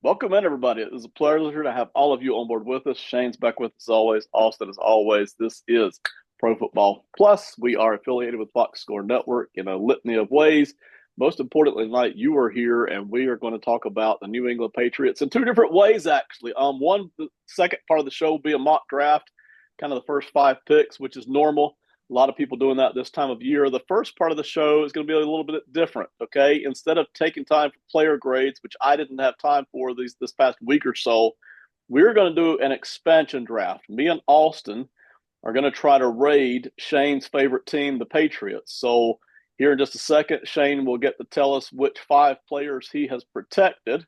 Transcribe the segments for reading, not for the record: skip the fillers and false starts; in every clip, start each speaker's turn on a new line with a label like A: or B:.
A: Welcome in, everybody. It is a pleasure to have all of you on board with us. Shane's back with us as always. Austin, as always. This is Pro Football Plus. We are affiliated with Fox Score Network in a litany of ways. Most importantly, tonight you are here, and we are going to talk about the New England Patriots in two different ways, actually. The second part of the show will be a mock draft, kind of the first five picks, which is normal. A lot of people doing that this time of year. The first part of the show is going to be a little bit different, okay? Instead of taking time for player grades, which I didn't have time for this past week or so, we're going to do an expansion draft. Me and Austin are going to try to raid Shane's favorite team, the Patriots. So here in just a second, Shane will get to tell us which five players he has protected.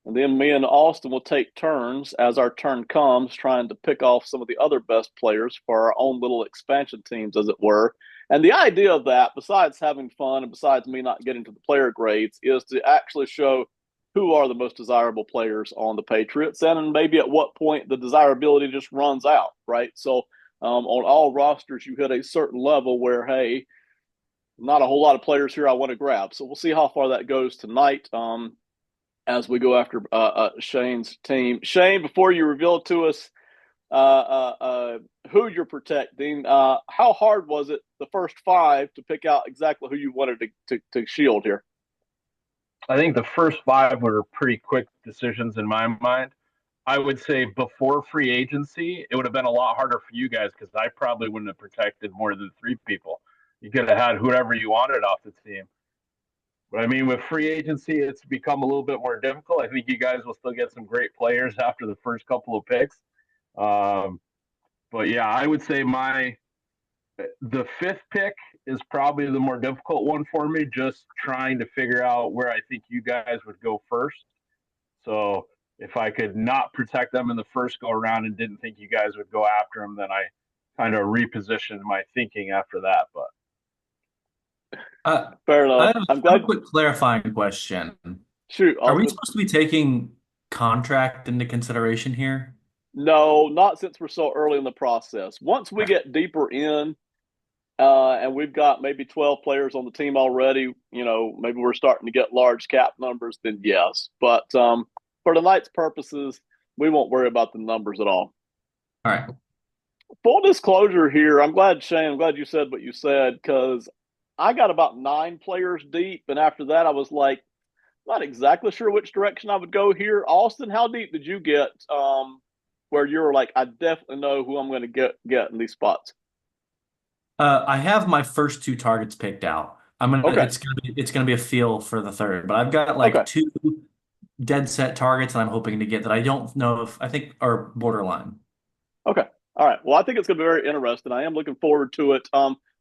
A: And then me and Austin will take turns as our turn comes, trying to pick off some of the other best players for our own little expansion teams, as it were. And the idea of that, besides having fun and besides me not getting to the player grades, is to actually show who are the most desirable players on the Patriots and maybe at what point the desirability just runs out, right? So on all rosters, you hit a certain level where, hey, not a whole lot of players here I want to grab. So we'll see how far that goes tonight. As we go after Shane's team. Shane, before you reveal to us who you're protecting, how hard was it the first five to pick out exactly who you wanted to shield here?
B: I think the first five were pretty quick decisions in my mind. I would say before free agency, it would have been a lot harder for you guys because I probably wouldn't have protected more than three people. You could have had whoever you wanted off the team. But I mean, with free agency, it's become a little bit more difficult. I think you guys will still get some great players after the first couple of picks. Um, but yeah, I would say the fifth pick is probably the more difficult one for me, just trying to figure out where I think you guys would go first. So if I could not protect them in the first go around and didn't think you guys would go after them, then I kind of repositioned my thinking after that. But
C: Uh,
A: Fair
C: I
A: enough.
C: have,
A: I'm
C: I have a
A: glad.
C: quick clarifying question.
A: Shoot,
C: Are we
A: Austin.
C: supposed to be taking contract into consideration here?
A: No, not since we're so early in the process. Once we
C: Okay.
A: get deeper in, and we've got maybe 12 players on the team already, maybe we're starting to get large cap numbers, then yes. But for tonight's purposes, we won't worry about the numbers at all.
C: All right.
A: Full disclosure here, I'm glad, Shane, I'm glad you said what you said because I got about nine players deep. And after that, I was like, not exactly sure which direction I would go here. Austin, how deep did you get where you were like, I definitely know who I'm going to get in these spots?
C: I have my first two targets picked out.
A: Okay.
C: It's gonna be a feel for the third, but I've got like
A: Okay.
C: two dead set targets that I'm hoping to get that I don't know if I think are borderline.
A: Okay. All right. Well, I think it's going to be very interesting. I am looking forward to it.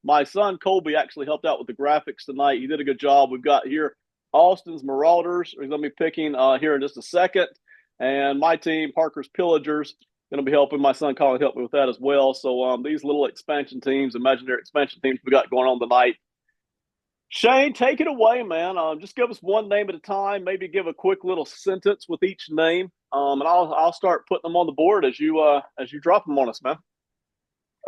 A: My son Colby actually helped out with the graphics tonight. He did a good job. We've got here Austin's Marauders. He's going to be picking here in just a second, and my team Parker's Pillagers going to be helping. My son Colin helped me with that as well. So these little expansion teams, imaginary expansion teams we got going on tonight. Shane, take it away, man. Just give us one name at a time. Maybe give a quick little sentence with each name, and I'll start putting them on the board as you drop them on us, man.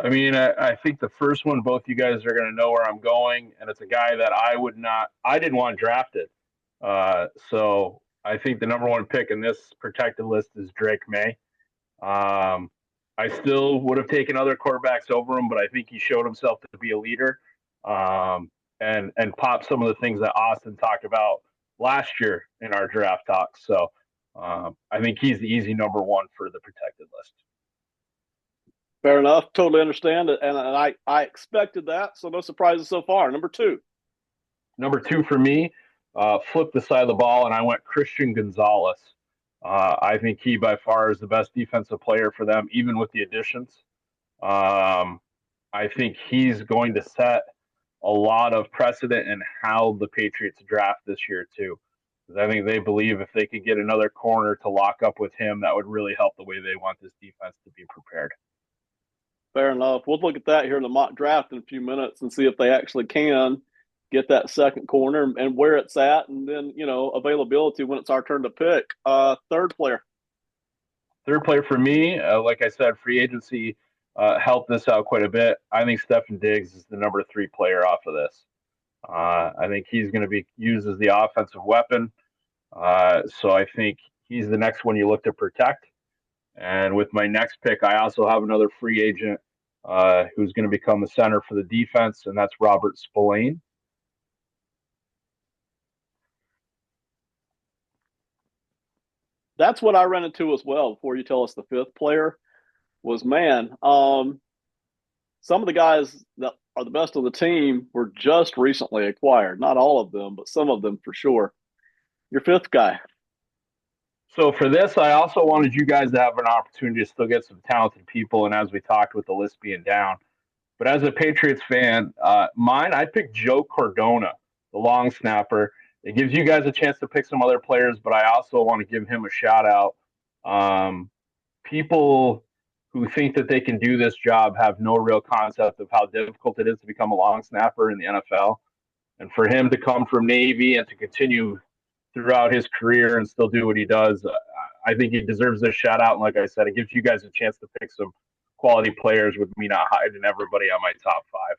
B: I mean, I think the first one, both you guys are going to know where I'm going, and it's a guy that I didn't want drafted. So I think the number one pick in this protected list is Drake May. Um, I still would have taken other quarterbacks over him, but I think he showed himself to be a leader, and popped some of the things that Austin talked about last year in our draft talks. So I think he's the easy number one for the protected list.
A: Fair enough. Totally understand it, and I expected that, so no surprises so far. Number two.
B: Number two for me, flipped the side of the ball, and I went Christian Gonzalez. I think he by far is the best defensive player for them, even with the additions. Um, I think he's going to set a lot of precedent in how the Patriots draft this year too. Because I think they believe if they could get another corner to lock up with him, that would really help the way they want this defense to be prepared.
A: Fair enough. We'll look at that here in the mock draft in a few minutes and see if they actually can get that second corner and where it's at, and then availability when it's our turn to pick. Third player.
B: Third player for me, like I said, free agency helped this out quite a bit. I think Stefon Diggs is the number three player off of this. I think he's going to be used as the offensive weapon. So I think he's the next one you look to protect. And with my next pick, I also have another free agent who's going to become the center for the defense, and that's Robert Spillane.
A: That's what I ran into as well before you tell us the fifth player was, man, some of the guys that are the best of the team were just recently acquired. Not all of them, but some of them for sure. Your fifth guy.
B: So for this, I also wanted you guys to have an opportunity to still get some talented people. And as we talked with the list being down, but as a Patriots fan, I picked Joe Cardona, the long snapper. It gives you guys a chance to pick some other players, but I also want to give him a shout out. People who think that they can do this job have no real concept of how difficult it is to become a long snapper in the NFL. And for him to come from Navy and to continue throughout his career and still do what he does, I think he deserves this shout out. And like I said, it gives you guys a chance to pick some quality players with me not hiding everybody on my top five.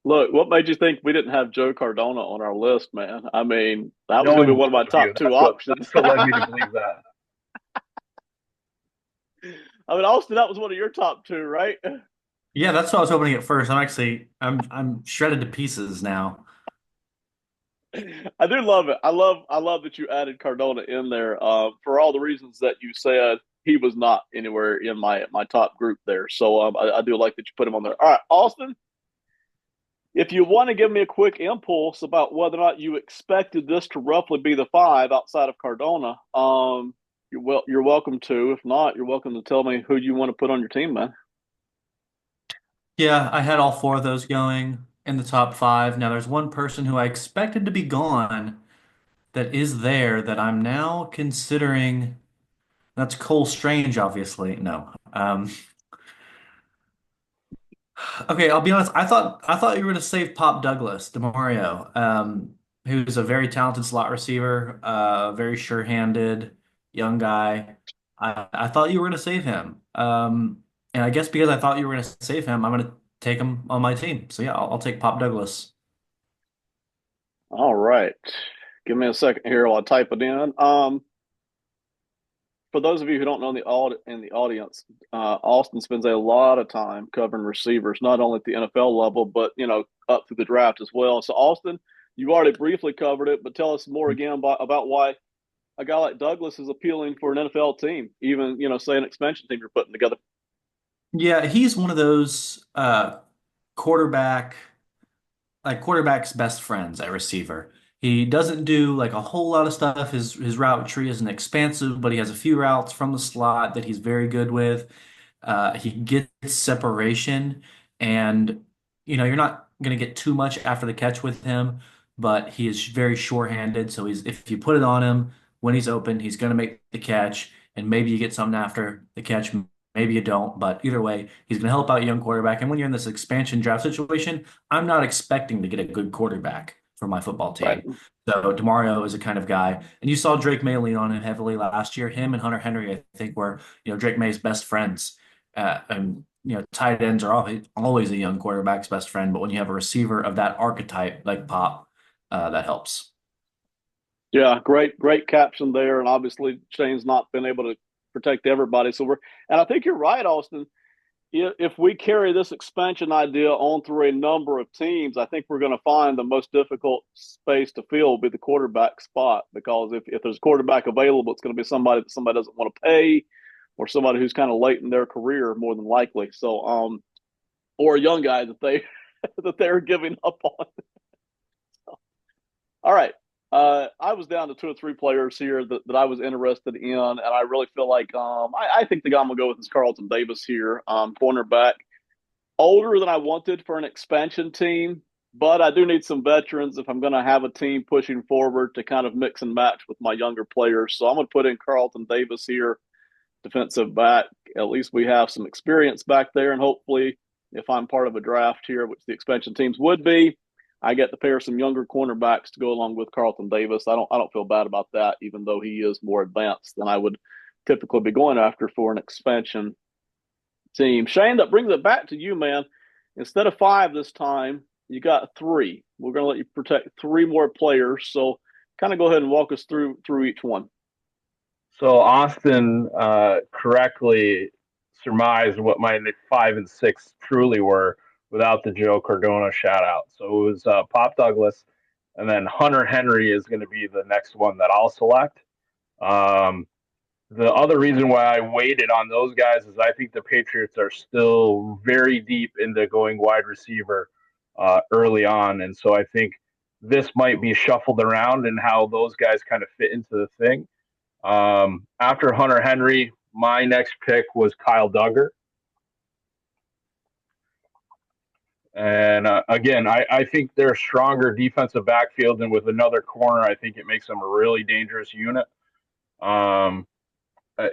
A: Look, what made you think we didn't have Joe Cardona on our list, man? I mean, that was going to be
B: Knowing
A: one of my
B: both of you,
A: top two options.
B: that's what led me to believe that.
A: I mean, Austin, that was one of your top two, right?
C: Yeah, that's what I was hoping to get first. I'm shredded to pieces now.
A: I do love it. I love that you added Cardona in there. For all the reasons that you said, he was not anywhere in my top group there. So I do like that you put him on there. All right, Austin, if you want to give me a quick impulse about whether or not you expected this to roughly be the five outside of Cardona, you're welcome to. If not, you're welcome to tell me who you want to put on your team, man.
C: Yeah, I had all four of those going in the top five. Now there's one person who I expected to be gone that is there that I'm now considering. That's Cole Strange, obviously. No. Okay, I'll be honest. I thought you were going to save Pop Douglas, DeMario, who's a very talented slot receiver, very sure-handed young guy. I thought you were going to save him. And I guess because I thought you were going to save him, I'm going to take him on my team. So yeah, I'll take Pop Douglas.
A: All right. Give me a second here while I type it in. For those of you who don't know in the audience, Austin spends a lot of time covering receivers, not only at the NFL level, but up through the draft as well. So, Austin, you already briefly covered it, but tell us more again about why a guy like Douglas is appealing for an NFL team, even say an expansion team you're putting together.
C: Yeah, he's one of those quarterback quarterback's best friends at receiver. He doesn't do like a whole lot of stuff. His route tree isn't expansive, but he has a few routes from the slot that he's very good with. He gets separation, and you're not going to get too much after the catch with him, but he is very sure-handed. So if you put it on him when he's open, he's going to make the catch, and maybe you get something after the catch. Maybe you don't, but either way, he's going to help out young quarterback. And when you're in this expansion draft situation, I'm not expecting to get a good quarterback for my football
A: Right.
C: team. So DeMario is a kind of guy, and you saw Drake May lean on him heavily last year. Him and Hunter Henry, I think, were Drake May's best friends. And tight ends are always a young quarterback's best friend, but when you have a receiver of that archetype like Pop, that helps.
A: Yeah, great caption there. And obviously, Shane's not been able to protect everybody. And I think you're right, Austin. If we carry this expansion idea on through a number of teams, I think we're going to find the most difficult space to fill will be the quarterback spot, because if there's a quarterback available, it's going to be somebody that somebody doesn't want to pay, or somebody who's kind of late in their career, more than likely. So, or a young guy that they that they're giving up on. All right. I was down to two or three players here that I was interested in, and I really feel like I think the guy I'm gonna go with is Carlton Davis here, cornerback. Older than I wanted for an expansion team, but I do need some veterans if I'm going to have a team pushing forward to kind of mix and match with my younger players. So I'm going to put in Carlton Davis here, defensive back. At least we have some experience back there, and hopefully, if I'm part of a draft here, which the expansion teams would be, I get to pair some younger cornerbacks to go along with Carlton Davis. I don't feel bad about that, even though he is more advanced than I would typically be going after for an expansion team. Shane, that brings it back to you, man. Instead of five this time, you got three. We're going to let you protect three more players. So kind of go ahead and walk us through each one.
B: So Austin correctly surmised what my 5 and 6 truly were without the Joe Cardona shout out. So it was Pop Douglas, and then Hunter Henry is going to be the next one that I'll select. Um, the other reason why I waited on those guys is I think the Patriots are still very deep into going wide receiver early on, and so I think this might be shuffled around and how those guys kind of fit into the thing. After Hunter Henry, my next pick was Kyle Duggar. And again, I think they're a stronger defensive backfield, and with another corner, I think it makes them a really dangerous unit. Um,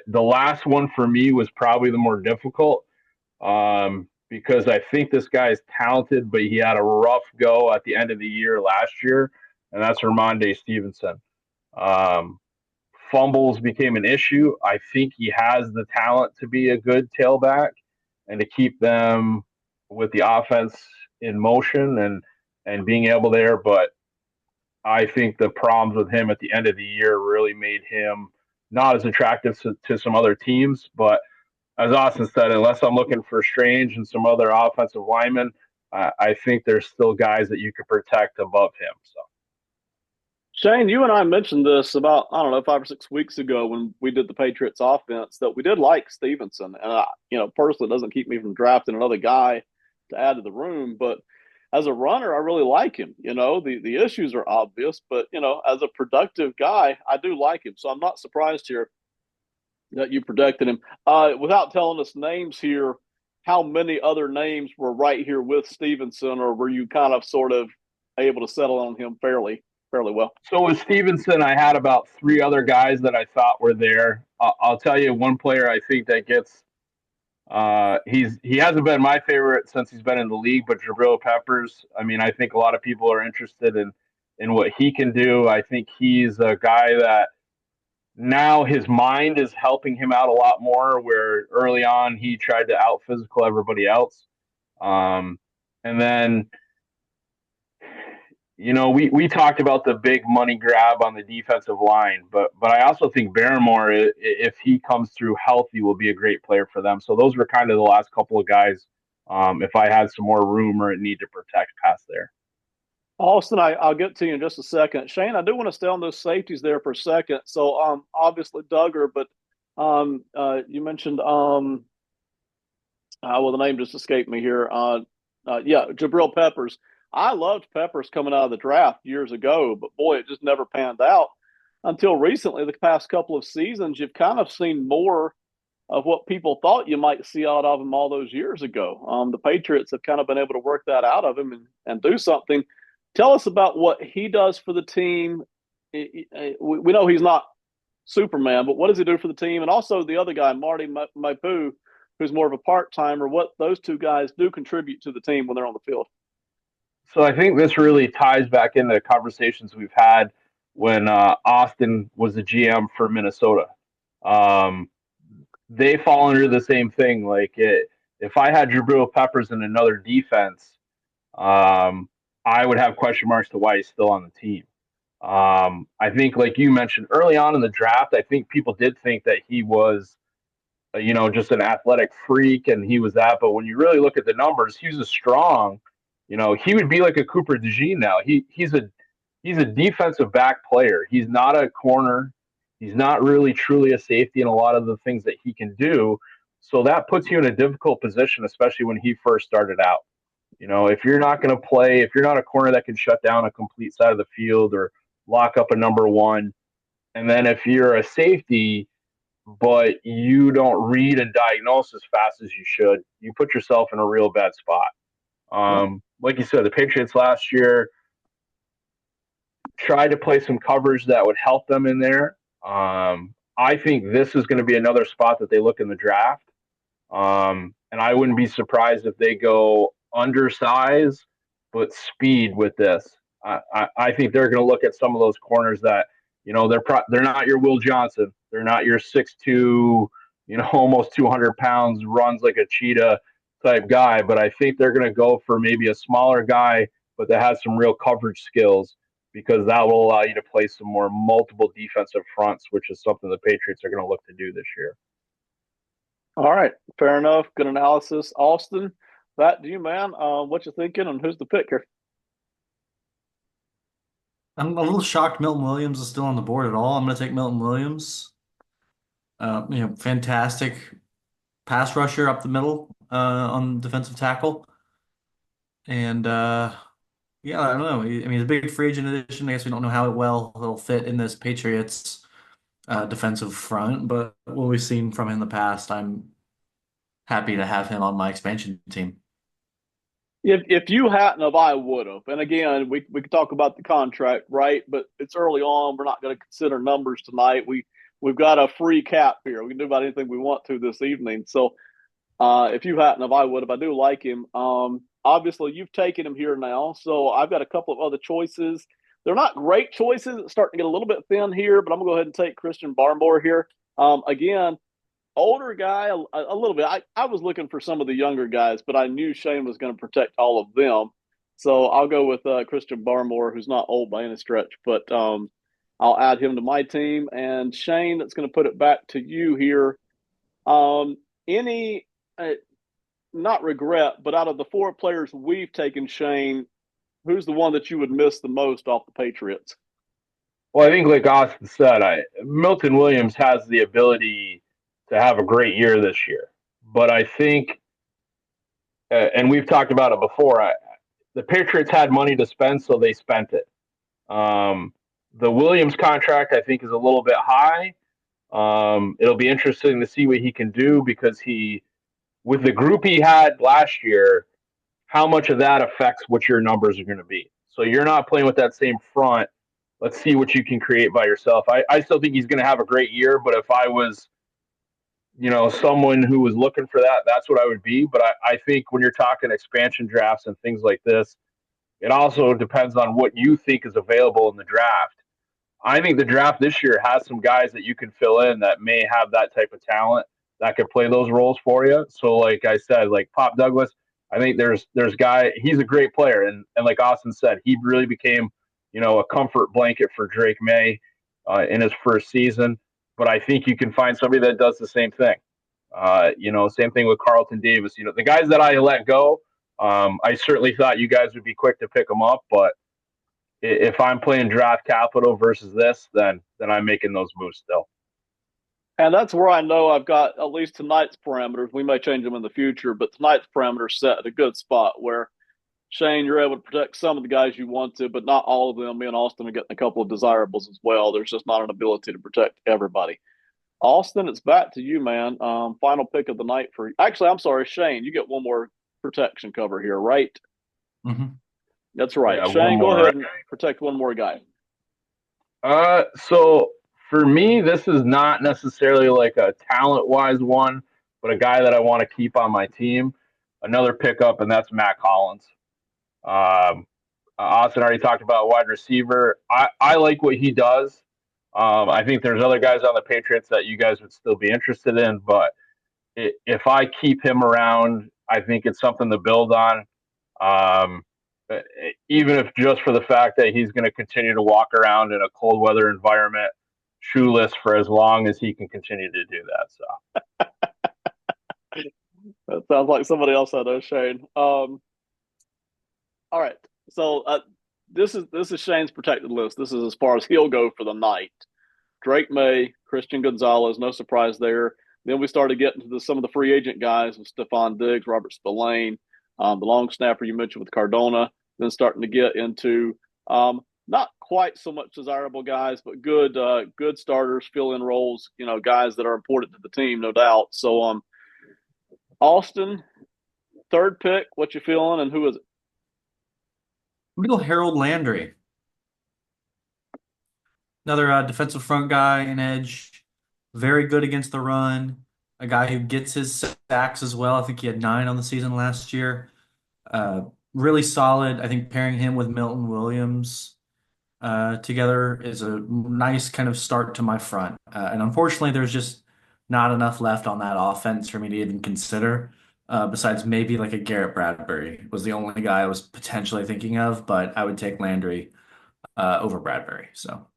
B: the last one for me was probably the more difficult because I think this guy is talented, but he had a rough go at the end of the year last year, and that's Ramondre Stevenson. Um, Fumbles became an issue. I think he has the talent to be a good tailback and to keep them with the offense in motion and being able there. But I think the problems with him at the end of the year really made him not as attractive to some other teams. But as Austin said, unless I'm looking for Strange and some other offensive linemen, I think there's still guys that you could protect above him. So.
A: Shane, you and I mentioned this about, I don't know, 5 or 6 weeks ago when we did the Patriots offense that we did like Stevenson. And, personally, it doesn't keep me from drafting another guy to add to the room. But as a runner, I really like him. The issues are obvious, but, as a productive guy, I do like him. So I'm not surprised here that you protected him. Without telling us names here, how many other names were right here with Stevenson, or were you kind of sort of able to settle on him fairly well?
B: So with Stevenson, I had about 3 other guys that I thought were there. I'll tell you one player I think that gets. He hasn't been my favorite since he's been in the league, but Jabril Peppers. I mean, I think a lot of people are interested in what he can do. I think he's a guy that now his mind is helping him out a lot more. Where early on he tried to out physical everybody else, and then we talked about the big money grab on the defensive line, but I also think Barrymore, if he comes through healthy, will be a great player for them. So those were kind of the last couple of guys. If I had some more room or need to protect past there.
A: Austin, I'll get to you in just a second. Shane, I do want to stay on those safeties there for a second. So, obviously Duggar, but you mentioned well, the name just escaped me here. Yeah, Jabril Peppers. I loved Peppers coming out of the draft years ago, but boy, it just never panned out until recently. The past couple of seasons, you've kind of seen more of what people thought you might see out of him all those years ago. The Patriots have kind of been able to work that out of him and do something. Tell us about what he does for the team. We know he's not Superman, but what does he do for the team? And also the other guy, Marty Mapu, who's more of a part-timer, what those two guys do contribute to the team when they're on the field.
B: So I think this really ties back into conversations we've had when Austin was the GM for Minnesota. They fall under the same thing. If I had Jabril Peppers in another defense, I would have question marks to why he's still on the team. I think, like you mentioned early on in the draft, I think people did think that he was, just an athletic freak and he was that. But when you really look at the numbers, he was a strong. He would be like a Cooper DeJean now. He's a defensive back player. He's not a corner. He's not really truly a safety in a lot of the things that he can do. So that puts you in a difficult position, especially when he first started out. If you're not going to play, if you're not a corner that can shut down a complete side of the field or lock up a number one, and then if you're a safety, but you don't read and diagnose as fast as you should, you put yourself in a real bad spot. Like you said, the Patriots last year tried to play some coverage that would help them in there. I think this is going to be another spot that they look in the draft. And I wouldn't be surprised if they go undersize, but speed with this. I think they're going to look at some of those corners that, they're not your Will Johnson. They're not your 6'2", almost 200 pounds, runs like a cheetah type guy. But I think they're going to go for maybe a smaller guy, but that has some real coverage skills. because that will allow you to play some more multiple defensive fronts, which is something the Patriots are going to look to do this year.
A: All right, fair enough. Good analysis, Austin. Back to you, man. What you thinking, and who's the picker?
C: I'm a little shocked Milton Williams is still on the board at all. I'm going to take Milton Williams. Fantastic pass rusher up the middle on defensive tackle. And yeah, I don't know. He's a big free agent addition. I guess we don't know how well he'll fit in this Patriots defensive front, but what we've seen from him in the past, I'm happy to have him on my expansion team.
A: If you hadn't have, I would have. And again, we could talk about the contract, right? But it's early on. We're not going to consider numbers tonight. We've got a free cap here. We can do about anything we want to this evening. So if you hadn't have, I would have. I do like him. Obviously, you've taken him here now. So I've got a couple of other choices. They're not great choices. It's starting to get a little bit thin here, but I'm going to go ahead and take Christian Barmore here. Again, older guy a little bit. I was looking for some of the younger guys, but I knew Shane was going to protect all of them. So I'll go with Christian Barmore, who's not old by any stretch, but I'll add him to my team. And Shane, that's going to put it back to you here. Any not regret, but out of the four players we've taken, Shane, who's the one that you would miss the most off the Patriots?
B: Well, I think, like Austin said, Milton Williams has the ability to have a great year this year. But I think, and we've talked about it before, the Patriots had money to spend, so they spent it. The Williams contract, I think, is a little bit high. It'll be interesting to see what he can do because with the group he had last year, how much of that affects what your numbers are going to be. So you're not playing with that same front. Let's see what you can create by yourself. I still think he's going to have a great year, but if I was, someone who was looking for that, that's what I would be. But I think when you're talking expansion drafts and things like this, it also depends on what you think is available in the draft. I think the draft this year has some guys that you can fill in that may have that type of talent that could play those roles for you. So, like I said, like Pop Douglas, I think there's guy. He's a great player, and like Austin said, he really became a comfort blanket for Drake May in his first season. But I think you can find somebody that does the same thing. Same thing with Carlton Davis. The guys that I let go, I certainly thought you guys would be quick to pick them up, but if I'm playing draft capital versus this, then I'm making those moves still.
A: And that's where I know I've got at least tonight's parameters. We may change them in the future, but tonight's parameters set at a good spot where Shane, you're able to protect some of the guys you want to, but not all of them. Me and Austin are getting a couple of desirables as well. There's just not an ability to protect everybody. Austin, it's back to you, man. Final pick of the night for. Actually, I'm sorry, Shane. You get one more protection cover here, right?
C: Mm-hmm.
A: That's right.
B: Yeah,
A: Shane, go
B: more,
A: ahead
B: right?
A: and protect one more guy.
B: So for me, this is not necessarily like a talent-wise one, but a guy that I want to keep on my team. Another pickup, and that's Matt Collins. Um, Austin already talked about wide receiver. I like what he does. I think there's other guys on the Patriots that you guys would still be interested in, but if I keep him around, I think it's something to build on. Um, Even if just for the fact that he's going to continue to walk around in a cold weather environment shoeless for as long as he can continue to do that. So
A: That sounds like somebody else I know, Shane. All right. So this is Shane's protected list. This is as far as he'll go for the night. Drake May, Christian Gonzalez, no surprise there. Then we started getting to some of the free agent guys with Stephon Diggs, Robert Spillane, the long snapper you mentioned with Cardona. Then starting to get into not quite so much desirable guys, but good starters, fill in roles. Guys that are important to the team, no doubt. So, Austin, third pick. What you feeling, and who is it?
C: I'm gonna go Harold Landry, another defensive front guy, an edge, very good against the run. A guy who gets his sacks as well. I think he had 9 on the season last year. Uh, Really solid. I think pairing him with Milton Williams together is a nice kind of start to my front. And unfortunately, there's just not enough left on that offense for me to even consider. Besides maybe like a Garrett Bradbury was the only guy I was potentially thinking of, but I would take Landry over Bradbury. So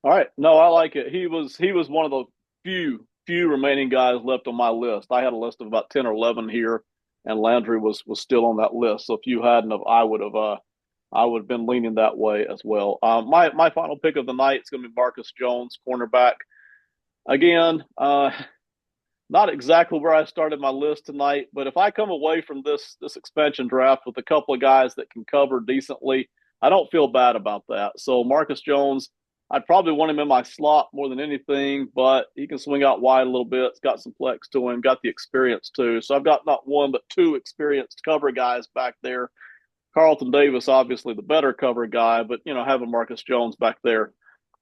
A: All right. No, I like it. He was one of the few remaining guys left on my list. I had a list of about 10 or 11 here, and Landry was still on that list. So if you hadn't have, I would have been leaning that way as well. My final pick of the night is going to be Marcus Jones, cornerback. Again, not exactly where I started my list tonight, but if I come away from this expansion draft with a couple of guys that can cover decently, I don't feel bad about that. So Marcus Jones, I'd probably want him in my slot more than anything, but he can swing out wide a little bit. It's got some flex to him, got the experience too. So I've got not one but two experienced cover guys back there. Carlton Davis, obviously the better cover guy, but having Marcus Jones back there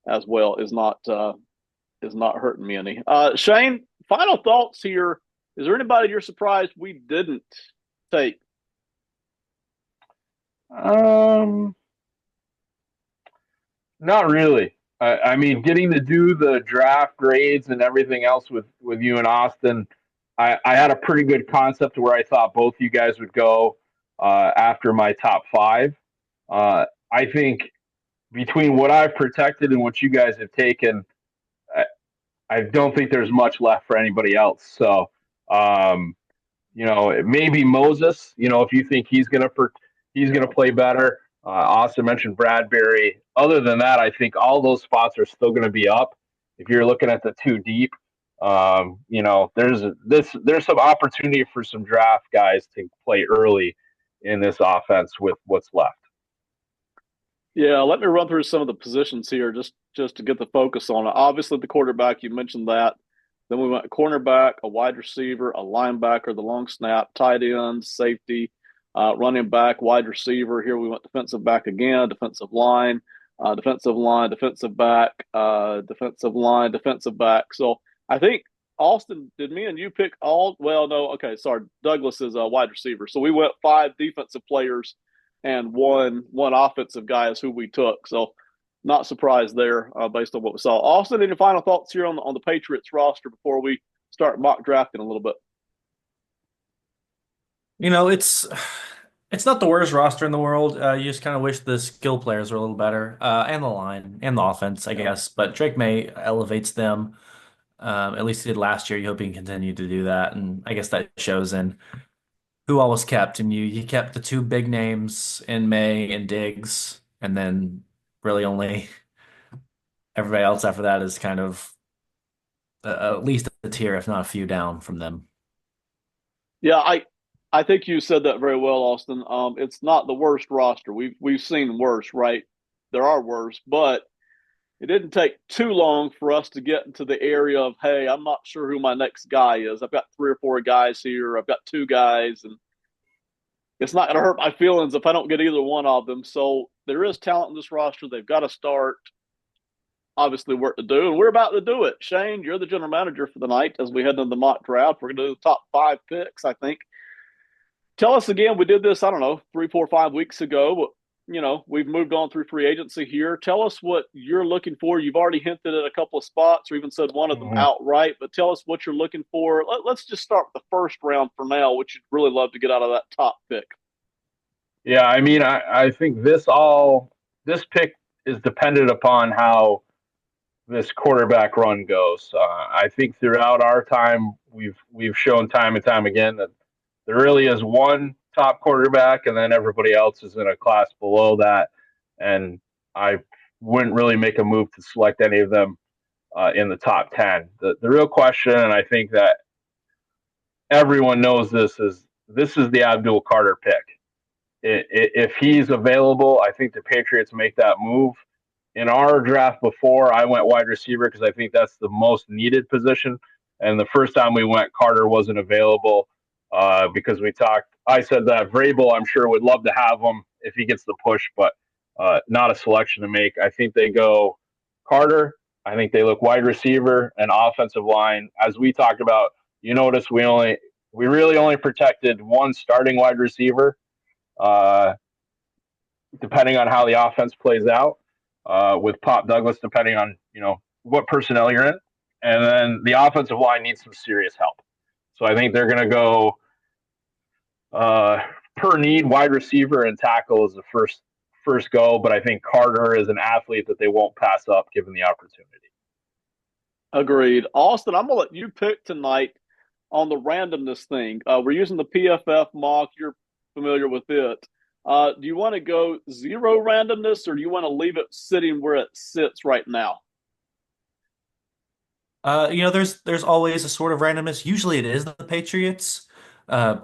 A: as well is not hurting me any. Shane, final thoughts here. Is there anybody you're surprised we didn't take?
B: Um, Not really. I mean, getting to do the draft grades and everything else with you and Austin, I had a pretty good concept where I thought both you guys would go after my top five. I think between what I've protected and what you guys have taken, I, I don't think there's much left for anybody else. So, um, maybe Moses. If you think he's gonna play better. Austin mentioned Bradbury. Other than that, I think all those spots are still going to be up. If you're looking at the two deep, there's some opportunity for some draft guys to play early in this offense with what's left.
A: Yeah, let me run through some of the positions here just to get the focus on it. Obviously, the quarterback, you mentioned that. Then we went cornerback, a wide receiver, a linebacker, the long snap, tight end, safety, running back, wide receiver. Here we went defensive back again, defensive line, defensive back, defensive line, defensive back. So I think Austin, did me and you pick all? Well, no, okay, sorry. Douglas is a wide receiver. So we went five defensive players and one offensive guy is who we took. So not surprised there based on what we saw. Austin, any final thoughts here on the Patriots roster before we start mock drafting a little bit?
C: you know, it's not the worst roster in the world. You just kind of wish the skill players were a little better, and the line and the offense, I
A: Yeah.
C: guess. But Drake May elevates them. At least he did last year. You hope he can continue to do that, and I guess that shows in who all was kept. And you kept the two big names in May and Diggs, and then really only everybody else after that is kind of at least a tier, if not a few down from them.
A: Yeah, I think you said that very well, Austin. It's not the worst roster. We've seen worse, right? There are worse, but it didn't take too long for us to get into the area of, hey, I'm not sure who my next guy is. I've got three or four guys here. I've got two guys, and it's not going to hurt my feelings if I don't get either one of them. So there is talent in this roster. They've got to start, obviously, work to do, and we're about to do it. Shane, you're the general manager for the night as we head into the mock draft. We're going to do the top five picks, I think. Tell us again, we did this, I don't know, 3, 4, 5 weeks ago, but we've moved on through free agency here. Tell us what you're looking for. You've already hinted at a couple of spots or even said one of them
B: Mm-hmm.
A: outright, but tell us what you're looking for. Let's just start with the first round for now, which you'd really love to get out of that top pick.
B: Yeah, I mean, I think this pick is dependent upon how this quarterback run goes. I think throughout our time, we've shown time and time again that there really is one top quarterback, and then everybody else is in a class below that. And I wouldn't really make a move to select any of them in the top 10. The real question, and I think that everyone knows this is the Abdul Carter pick. If he's available, I think the Patriots make that move. In our draft before, I went wide receiver because I think that's the most needed position. And the first time we went, Carter wasn't available because we talked. I said that Vrabel, I'm sure, would love to have him if he gets the push, but not a selection to make. I think they go Carter. I think they look wide receiver and offensive line. As we talked about, you notice we really only protected one starting wide receiver, uh, depending on how the offense plays out. With Pop Douglas, depending on what personnel you're in, and then the offensive line needs some serious help. So I think they're going to go per need wide receiver and tackle as the first go, but I think Carter is an athlete that they won't pass up given the opportunity.
A: Agreed. Austin, I'm gonna let you pick tonight on the randomness thing. We're using the PFF mock. You're familiar with it. Do you want to go zero randomness, or do you want to leave it sitting where it sits right now?
C: There's always a sort of randomness. Usually it is the Patriots. Uh,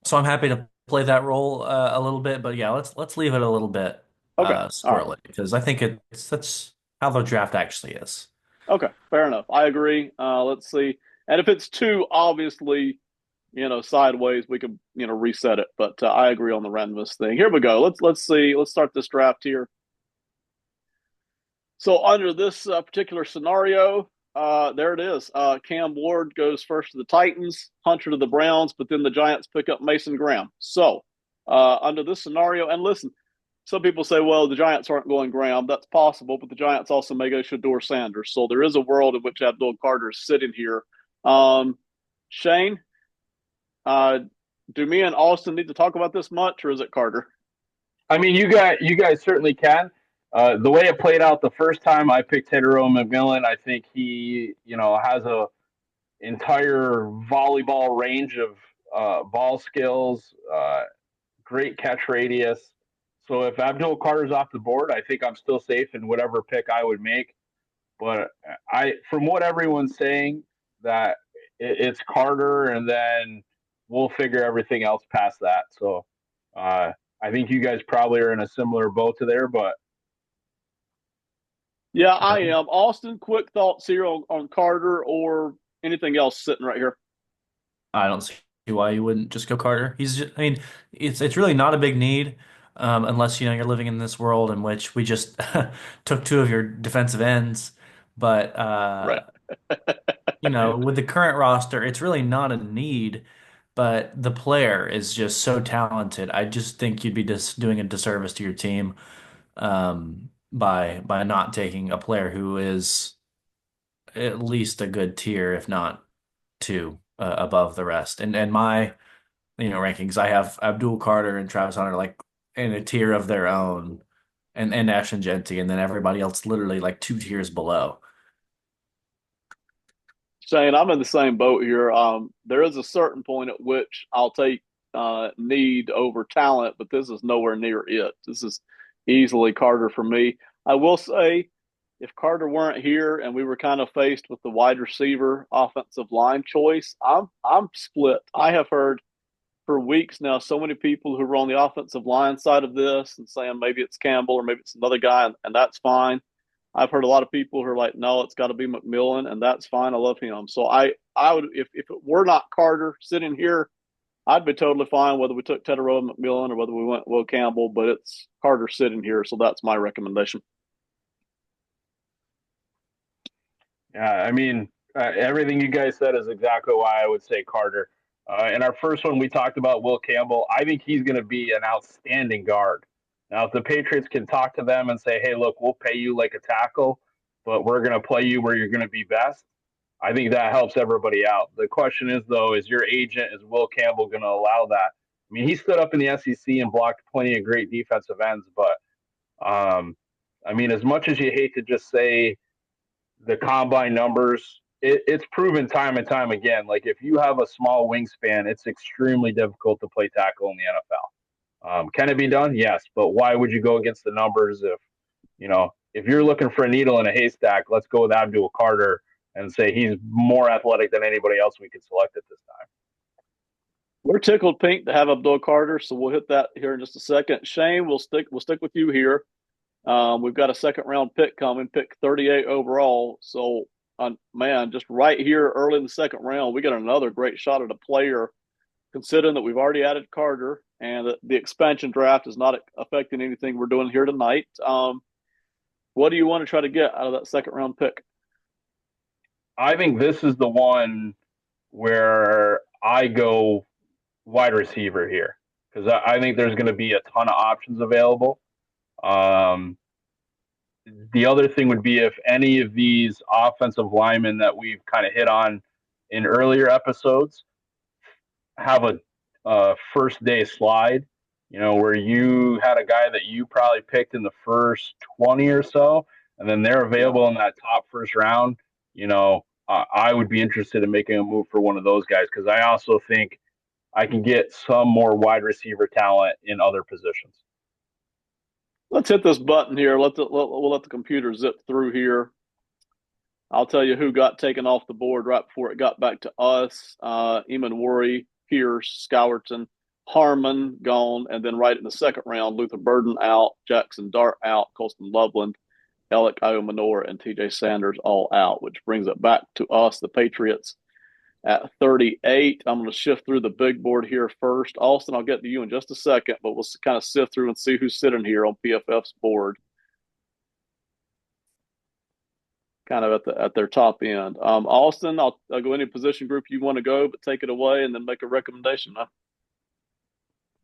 C: so I'm happy to play that role a little bit, but yeah, let's leave it a little bit
A: Okay. All right.
C: squirrely because I think that's how the draft actually is.
A: Okay. Fair enough. I agree. Let's see. And if it's too obviously, sideways, we could, reset it. But I agree on the randomness thing. Here we go. Let's see. Let's start this draft here. So under this particular scenario, there it is. Cam Ward goes first to the Titans, Hunter to the Browns, but then the Giants pick up Mason Graham. So under this scenario, and listen, some people say, well, the Giants aren't going Graham. That's possible, but the Giants also may go Shador Sanders. So there is a world in which Abdul Carter is sitting here. Shane, do me and Austin need to talk about this much, or is it Carter?
B: I mean, you guys certainly can. The way it played out the first time, I picked Hetero McMillan. I think he, has a entire volleyball range of ball skills, great catch radius. So if Abdul Carter's off the board, I think I'm still safe in whatever pick I would make. But from what everyone's saying, that it's Carter, and then we'll figure everything else past that. So I think you guys probably are in a similar boat to there, but
A: Yeah, I am. Austin, quick thoughts here on Carter or anything else sitting right here.
C: I don't see why you wouldn't just go Carter. I mean, it's really not a big need, unless you're living in this world in which we just took two of your defensive ends. But
A: Right.
C: with the current roster, it's really not a need. But the player is just so talented. I just think you'd be just doing a disservice to your team, by not taking a player who is at least a good tier, if not two, above the rest. And my rankings, I have Abdul Carter and Travis Hunter like in a tier of their own, and Ashton Genty, and then everybody else literally like two tiers below.
A: Shane, I'm in the same boat here. There is a certain point at which I'll take need over talent, but this is nowhere near it. This is easily Carter for me. I will say, if Carter weren't here and we were kind of faced with the wide receiver offensive line choice, I'm split. I have heard for weeks now so many people who were on the offensive line side of this and saying maybe it's Campbell or maybe it's another guy, and that's fine. I've heard a lot of people who are like, no, it's got to be McMillan, and that's fine. I love him. So I would, if it were not Carter sitting here, I'd be totally fine whether we took Tedero McMillan or whether we went Will Campbell, but it's Carter sitting here. So that's my recommendation.
B: yeah, I mean, everything you guys said is exactly why I would say Carter. In our first one, we talked about Will Campbell. I think he's going to be an outstanding guard. Now, if the Patriots can talk to them and say, hey, look, we'll pay you like a tackle, but we're going to play you where you're going to be best, I think that helps everybody out. The question is, though, is your agent, is Will Campbell going to allow that? I mean, he stood up in the SEC and blocked plenty of great defensive ends, but I mean, as much as you hate to just say the combine numbers, it's proven time and time again. Like if you have a small wingspan, it's extremely difficult to play tackle in the NFL. Can it be done? Yes, but why would you go against the numbers if you're looking for a needle in a haystack? Let's go with Abdul Carter and say he's more athletic than anybody else we could select at this time.
A: We're tickled pink to have Abdul Carter, so we'll hit that here in just a second. Shane, we'll stick with you here. We've got a second round pick coming, pick 38 overall. So, man, just right here early in the second round, we got another great shot at a player, considering that we've already added Carter and that the expansion draft is not affecting anything we're doing here tonight. What do you want to try to get out of that second round pick?
B: I think this is the one where I go wide receiver here because I think there's going to be a ton of options available. The other thing would be if any of these offensive linemen that we've kind of hit on in earlier episodes have a first day slide, where you had a guy that you probably picked in the first 20 or so, and then they're
A: Yeah.
B: available in that top first round, I would be interested in making a move for one of those guys because I also think I can get some more wide receiver talent in other positions.
A: Let's hit this button here. We'll let the computer zip through here. I'll tell you who got taken off the board right before it got back to us. Eamon Worry, Pierce, Scowerton, Harmon gone, and then right in the second round, Luther Burden out, Jackson Dart out, Colston Loveland, Alec Iomanor, and TJ Sanders all out, which brings it back to us, the Patriots, at 38. I'm going to shift through the big board here first. Austin, I'll get to you in just a second, but we'll kind of sift through and see who's sitting here on PFF's board, kind of at their top end. Austin, I'll go any position group you want to go, but take it away and then make a recommendation. Huh?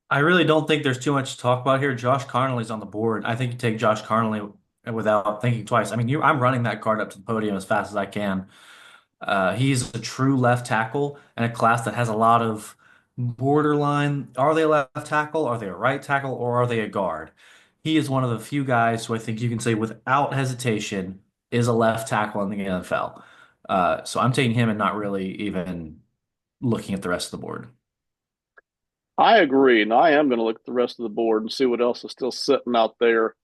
C: I really don't think there's too much to talk about here. Josh Connolly's on the board. I think you take Josh Connolly without thinking twice. I mean, I'm running that card up to the podium as fast as I can. He's a true left tackle in a class that has a lot of borderline. Are they a left tackle? Are they a right tackle? Or are they a guard? He is one of the few guys who I think you can say without hesitation is a left tackle in the NFL. So I'm taking him and not really even looking at the rest of the board.
A: I agree, and I am going to look at the rest of the board and see what else is still sitting out there.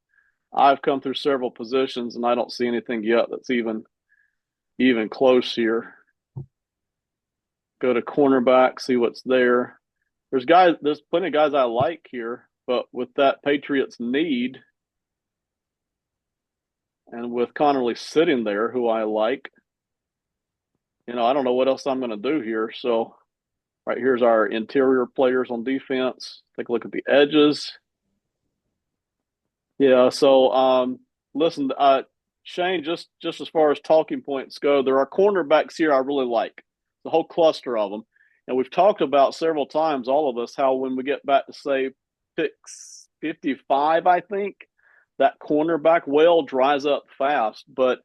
A: I've come through several positions, and I don't see anything yet that's even close here. Go to cornerback, see what's there. There's plenty of guys I like here, but with that Patriots need, and with Connerly sitting there, who I like, I don't know what else I'm going to do here. So, right here's our interior players on defense. Take a look at the edges. Yeah. So, listen, Shane, just as far as talking points go, there are cornerbacks here I really like. The whole cluster of them, and we've talked about several times, all of us, how when we get back to say pick 55, I think that cornerback well dries up fast. But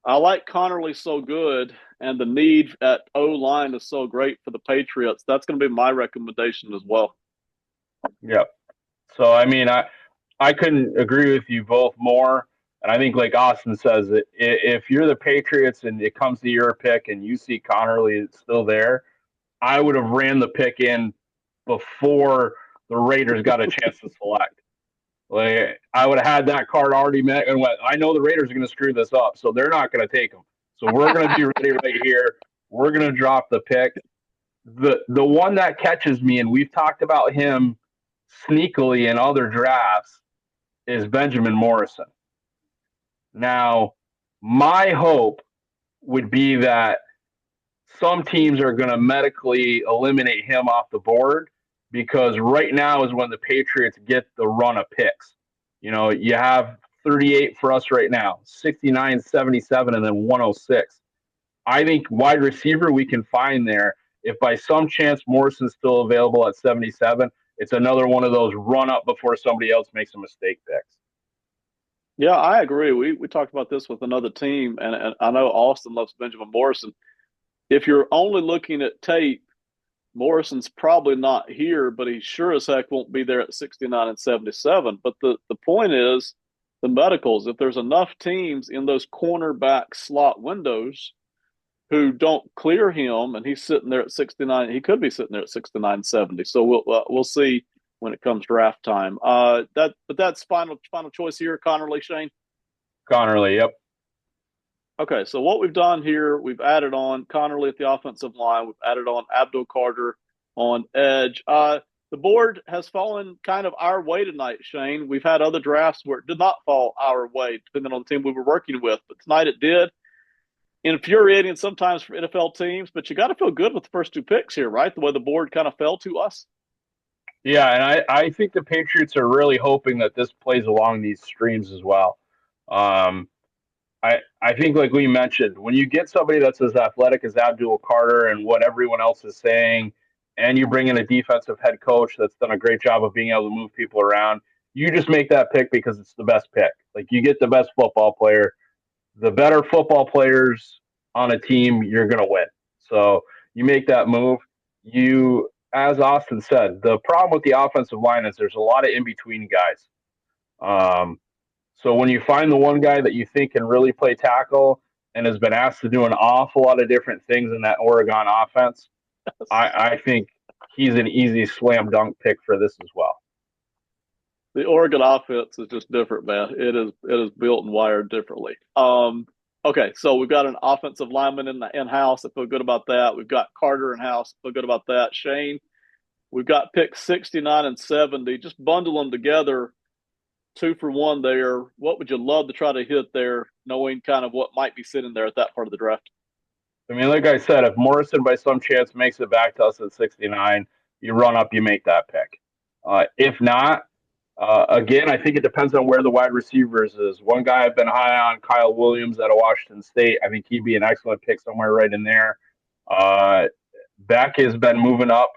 A: I like Connerly so good, and the need at O line is so great for the Patriots. That's going to be my recommendation as well.
B: Yep. So I mean, I couldn't agree with you both more. And I think, like Austin says, if you're the Patriots and it comes to your pick and you see Connerly still there, I would have ran the pick in before the Raiders got a chance to select. Like I would have had that card already met and went, I know the Raiders are going to screw this up, so they're not going to take him. So we're going to be ready right here. We're going to drop the pick. The one that catches me, and we've talked about him sneakily in other drafts, is Benjamin Morrison. Now, my hope would be that some teams are going to medically eliminate him off the board because right now is when the Patriots get the run of picks. You have 38 for us right now, 69, 77, and then 106. I think wide receiver we can find there. If by some chance Morrison's still available at 77, it's another one of those run up before somebody else makes a mistake picks.
A: Yeah, I agree. We talked about this with another team, and I know Austin loves Benjamin Morrison. If you're only looking at tape, Morrison's probably not here, but he sure as heck won't be there at 69 and 77. But the point is the medicals. If there's enough teams in those cornerback slot windows who don't clear him, and he's sitting there at 69, he could be sitting there at 69, 70. So we'll see when it comes draft time. But that's final choice here, Connerly, Shane.
B: Connerly, yep.
A: Okay, so what we've done here, we've added on Connerly at the offensive line. We've added on Abdul Carter on edge. The board has fallen kind of our way tonight, Shane. We've had other drafts where it did not fall our way, depending on the team we were working with. But tonight it did. Infuriating sometimes for NFL teams, but you got to feel good with the first two picks here, right? The way the board kind of fell to us.
B: Yeah, and I think the Patriots are really hoping that this plays along these streams as well. I think, like we mentioned, when you get somebody that's as athletic as Abdul Carter and what everyone else is saying, and you bring in a defensive head coach that's done a great job of being able to move people around, you just make that pick because it's the best pick. Like you get the best football player, the better football players on a team, you're going to win. So you make that move. You as Austin said, the problem with the offensive line is there's a lot of in between guys. Um, so when you find the one guy that you think can really play tackle and has been asked to do an awful lot of different things in that Oregon offense, I think he's an easy slam dunk pick for this as well.
A: The Oregon offense is just different, man. It is built and wired differently. Okay, so we've got an offensive lineman in house. I feel good about that. We've got Carter in house. I feel good about that. Shane, we've got picks 69 and 70. Just bundle them together, 2 for 1 there. What would you love to try to hit there, knowing kind of what might be sitting there at that part of the draft?
B: I mean, like I said, if Morrison by some chance makes it back to us at 69, you run up, you make that pick. If not, again, I think it depends on where the wide receivers is. One guy I've been high on, Kyle Williams out of Washington State. I think he'd be an excellent pick somewhere right in there. Beck has been moving up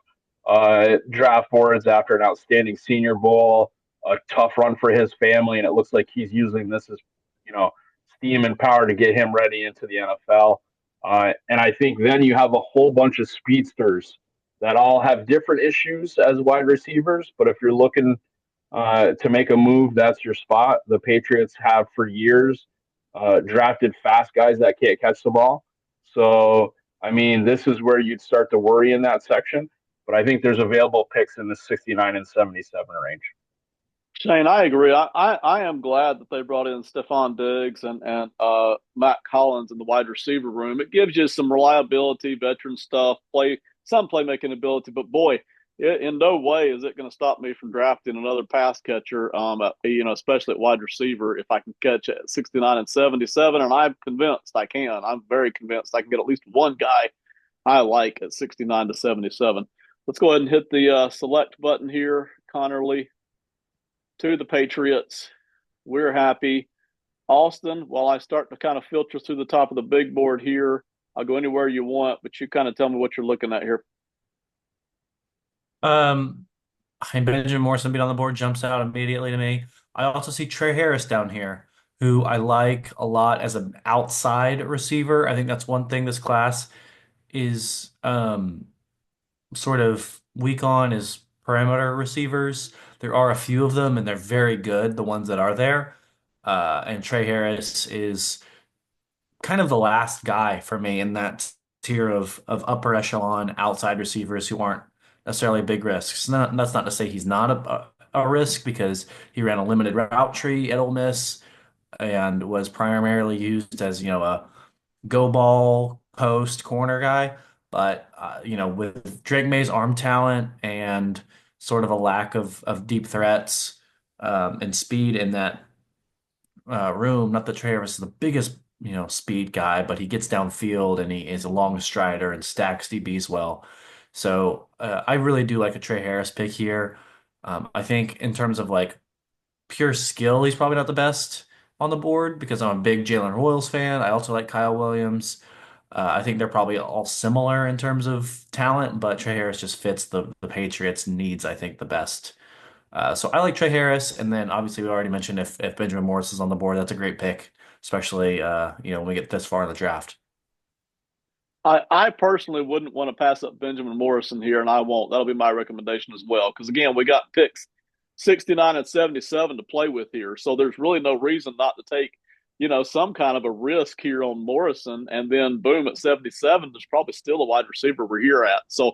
B: draft boards after an outstanding Senior Bowl, a tough run for his family, and it looks like he's using this as, steam and power to get him ready into the NFL. And I think then you have a whole bunch of speedsters that all have different issues as wide receivers. But if you're looking to make a move, that's your spot. The Patriots have for years drafted fast guys that can't catch the ball. So, I mean, this is where you'd start to worry in that section. But I think there's available picks in the 69 and 77 range.
A: Shane, I agree. I am glad that they brought in Stephon Diggs and Matt Collins in the wide receiver room. It gives you some reliability, veteran stuff, some playmaking ability. But boy, in no way is it going to stop me from drafting another pass catcher. Especially at wide receiver, if I can catch it at 69 and 77, and I'm convinced I can. I'm very convinced I can get at least one guy I like at 69 to 77. Let's go ahead and hit the select button here, Connerly. To the Patriots. We're happy. Austin, while I start to kind of filter through the top of the big board here, I'll go anywhere you want, but you kind of tell me what you're looking at here.
C: Benjamin Morrison being on the board jumps out immediately to me. I also see Trey Harris down here, who I like a lot as an outside receiver. I think that's one thing this class is sort of weak on is perimeter receivers. There are a few of them, and they're very good, the ones that are there. And Trey Harris is kind of the last guy for me in that tier of upper echelon outside receivers who aren't necessarily big risks. That's not to say he's not a risk because he ran a limited route tree at Ole Miss and was primarily used as, a go ball post corner guy. But with Drake May's arm talent and sort of a lack of deep threats and speed in that room, not that Trey Harris is the biggest speed guy, but he gets downfield and he is a long strider and stacks DBs well. So I really do like a Trey Harris pick here. I think in terms of like pure skill, he's probably not the best on the board because I'm a big Jalen Royals fan. I also like Kyle Williams. I think they're probably all similar in terms of talent, but Trey Harris just fits the Patriots' needs, I think, the best. So I like Trey Harris, and then obviously we already mentioned if Benjamin Morris is on the board, that's a great pick, especially when we get this far in the draft.
A: I personally wouldn't want to pass up Benjamin Morrison here, and I won't. That'll be my recommendation as well. Because again, we got picks 69 and 77 to play with here. So there's really no reason not to take, some kind of a risk here on Morrison. And then boom, at 77, there's probably still a wide receiver we're here at. So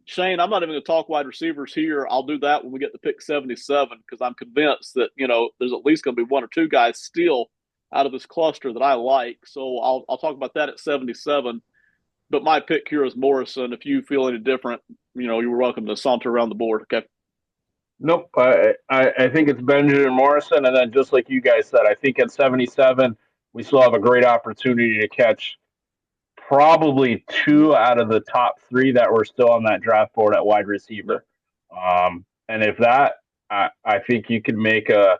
A: Shane, I'm not even going to talk wide receivers here. I'll do that when we get to pick 77 because I'm convinced that, there's at least going to be one or two guys still out of this cluster that I like. So I'll talk about that at 77. But my pick here is Morrison. If you feel any different, you're welcome to saunter around the board. Okay.
B: Nope. I think it's Benjamin Morrison. And then just like you guys said, I think at 77, we still have a great opportunity to catch probably 2 out of the top 3 that were still on that draft board at wide receiver. And if that, I think you could make a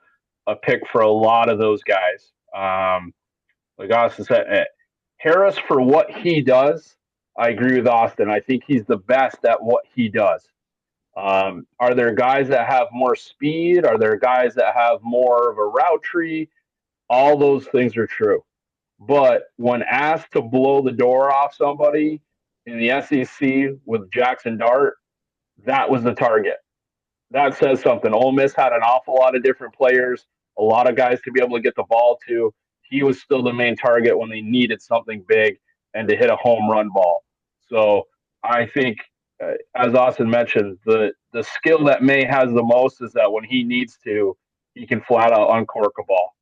B: pick for a lot of those guys. Like Austin said, Harris, for what he does, I agree with Austin. I think he's the best at what he does. Are there guys that have more speed? Are there guys that have more of a route tree? All those things are true. But when asked to blow the door off somebody in the SEC with Jackson Dart, that was the target. That says something. Ole Miss had an awful lot of different players, a lot of guys to be able to get the ball to. He was still the main target when they needed something big and to hit a home run ball. So I think, as Austin mentioned, the skill that May has the most is that when he needs to, he can flat out uncork a ball.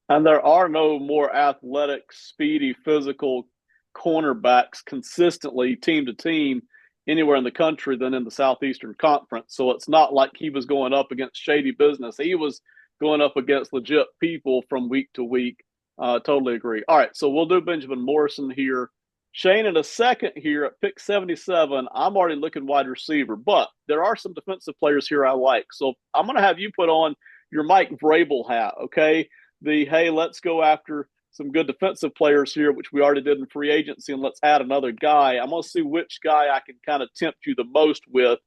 A: And there are no more athletic, speedy, physical cornerbacks consistently team to team anywhere in the country than in the Southeastern Conference. So it's not like he was going up against shady business. He was going up against legit people from week to week. Totally agree. All right, so we'll do Benjamin Morrison here. Shane, in a second here at pick 77, I'm already looking wide receiver, but there are some defensive players here I like. So I'm going to have you put on your Mike Vrabel hat, okay? Hey, let's go after some good defensive players here, which we already did in free agency, and let's add another guy. I'm going to see which guy I can kind of tempt you the most with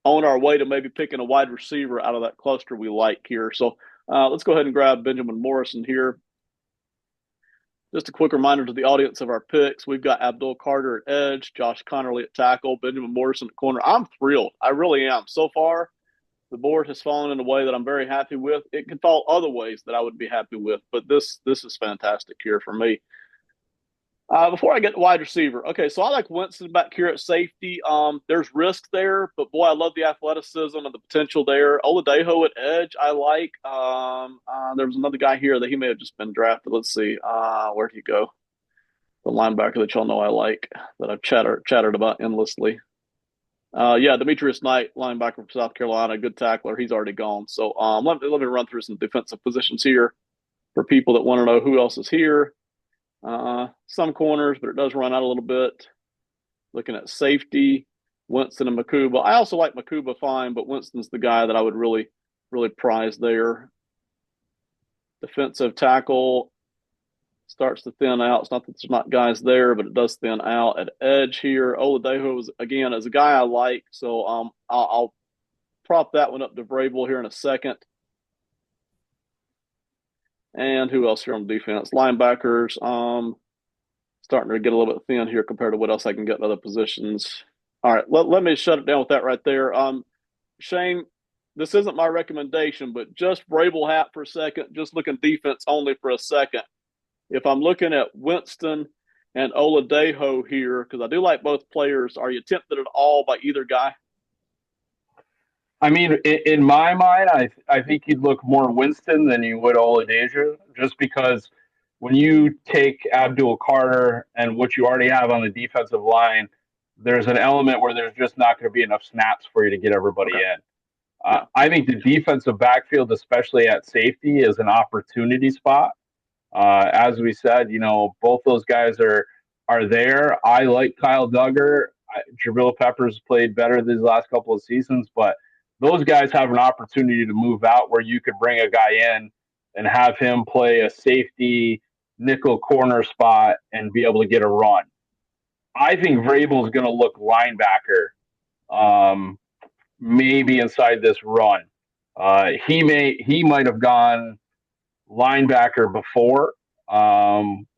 A: on our way to maybe picking a wide receiver out of that cluster we like here. So let's go ahead and grab Benjamin Morrison here. Just a quick reminder to the audience of our picks. We've got Abdul Carter at edge, Josh Connerly at tackle, Benjamin Morrison at corner. I'm thrilled. I really am. So far, the board has fallen in a way that I'm very happy with. It can fall other ways that I would be happy with, but this is fantastic here for me. Before I get to wide receiver, okay, so I like Winston back here at safety. There's risk there, but boy, I love the athleticism and the potential there. Oladejo at edge, I like. There was another guy here that he may have just been drafted. Let's see, where'd he go? The linebacker that y'all know I like, that I've chattered about endlessly. Yeah, Demetrius Knight, linebacker from South Carolina, good tackler. He's already gone. So let me run through some defensive positions here for people that want to know who else is here. Some corners, but it does run out a little bit. Looking at safety, Winston and Makuba. I also like Makuba fine, but Winston's the guy that I would really, really prize there. Defensive tackle starts to thin out. It's not that there's not guys there, but it does thin out at edge here. Oladejo is, again, is a guy I like, so I'll prop that one up to Vrabel here in a second. And who else here on defense? Linebackers. Starting to get a little bit thin here compared to what else I can get in other positions. All right, let me shut it down with that right there. Shane, this isn't my recommendation, but just Vrabel hat for a second, just looking defense only for a second. If I'm looking at Winston and Oladejo here, because I do like both players, are you tempted at all by either guy?
B: I mean, in my mind, I think you'd look more Winston than you would Oladejo, just because when you take Abdul Carter and what you already have on the defensive line, there's an element where there's just not going to be enough snaps for you to get everybody in. I think the defensive backfield, especially at safety, is an opportunity spot. As we said, both those guys are there. I like Kyle Duggar. Jabril Peppers played better these last couple of seasons, but those guys have an opportunity to move out where you could bring a guy in and have him play a safety nickel corner spot and be able to get a run. I think Vrabel is going to look linebacker, maybe inside this run. He might have gone linebacker before.